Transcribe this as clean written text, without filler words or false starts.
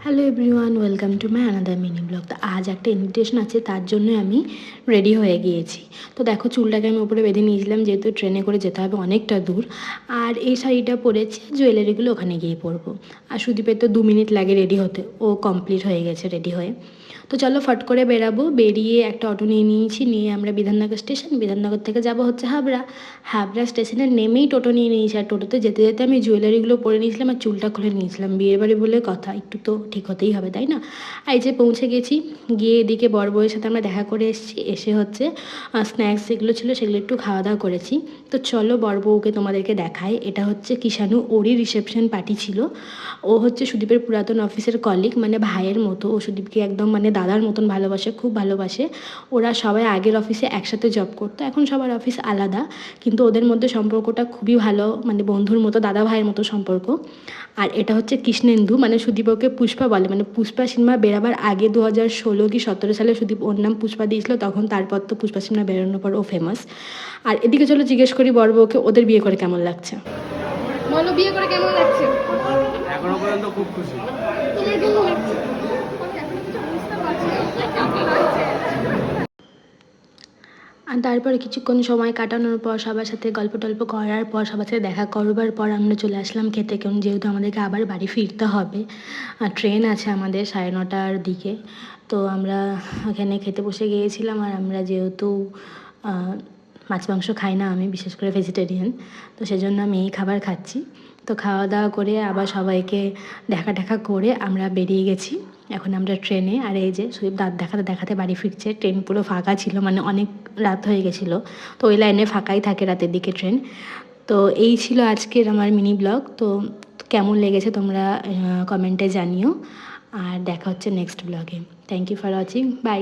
Hello everyone, welcome to my another mini blog. তো আজ একটা ইনভিটেশন আছে, তার জন্য আমি রেডি হয়ে গিয়েছি। তো দেখো, চুলটাকে আমি উপরে বেঁধে নিয়েছিলাম, যেহেতু ট্রেনে করে যেতে হবে অনেকটা দূর। আর এই শাড়িটা পরেছি, জুয়েলারিগুলো ওখানে গিয়ে পরবো। আর সুদীপের তো 2 মিনিট লাগে রেডি হতে, ও কমপ্লিট হয়ে গেছে রেডি হয়ে। তো চলো ফট করে বেরাবো। বেরিয়ে একটা অটো নিয়ে নিয়েছি, নিয়ে আমরা বিধাননগর স্টেশন, বিধাননগর থেকে যাব হচ্ছে হাবড়া। হাবড়া স্টেশনে নেমেই টোটো নিয়ে নিয়েছি। আর টোটোতে যেতে যেতে আমি জুয়েলারিগুলো পরে নিয়েছিলাম আর চুলটা খুলে নিয়েছিলাম। বিয়ের বাড়ি বলে কথা, একটু তো ঠিক হতেই হবে, তাই না? আর এই যে পৌঁছে গেছি, গিয়ে এদিকে বর বউয়ের সাথে আমরা দেখা করে এসেছি। এসে হচ্ছে স্ন্যাক্স যেগুলো ছিল সেগুলো একটু খাওয়া দাওয়া করেছি। তো চলো বর বউকে তোমাদেরকে দেখাই। এটা হচ্ছে কিষাণু, ওরই রিসেপশন পার্টি ছিল। ও হচ্ছে সুদীপের পুরাতন অফিসের কলিগ, মানে ভাইয়ের মতো। ও সুদীপকে একদম মানে দাদার মতন ভালোবাসে, খুব ভালোবাসে। ওরা সবাই আগের অফিসে একসাথে জব করতো, এখন সবার অফিস আলাদা, কিন্তু ওদের মধ্যে সম্পর্কটা খুবই ভালো, মানে বন্ধুর মতো, দাদা ভাইয়ের মতো সম্পর্ক। আর এটা হচ্ছে কৃষ্ণেন্দু, মানে সুদীপ ওকে পুষ্পা বলে। মানে পুষ্পা সিনেমা বেরাবার আগে 2016 কি 17 সালে সুদীপ ওর নাম পুষ্পা দিয়েছিল, তখন তারপর তো পুষ্পা সিনেমা বেরোনোর পর ও ফেমাস। আর এদিকে চলো জিজ্ঞেস করি বর বউকে ওদের বিয়ে করে কেমন লাগছে। বলো, বিয়ে করে কেমন লাগছে? এখনো পর্যন্ত খুব খুশি। তোমার কেমন লাগছে? আর তারপরে কিছুক্ষণ সময় কাটানোর পর, সবার সাথে গল্প টল্প করার পর, সবার সাথে দেখা করবার পর আমরা চলে আসলাম খেতে, কারণ যেহেতু আমাদেরকে আবার বাড়ি ফিরতে হবে। আর ট্রেন আছে আমাদের 9:30টার দিকে। তো আমরা এখানে খেতে বসে গিয়েছিলাম। আর আমরা যেহেতু মাছ মাংস খাই না, আমি বিশেষ করে ভেজিটেরিয়ান, তো সেজন্য আমি এই খাবার খাচ্ছি। তো খাওয়া দাওয়া করে আবার সবাইকে দেখা করে আমরা বেরিয়ে গেছি। এখন আমরা ট্রেনে। আর এই যে সুদীপ দাঁত দেখাতে দেখাতে বাড়ি ফিরছে। ট্রেন পুরো ফাঁকা ছিল, মানে অনেক রাত হয়ে গেছিলো, তো ওই লাইনে ফাঁকাই থাকে রাতের দিকে ট্রেন। তো এই ছিল আজকের আমার মিনি ব্লগ। তো কেমন লেগেছে তোমরা কমেন্টে জানিও। আর দেখা হচ্ছে নেক্সট ব্লগে। Thank you for watching, by.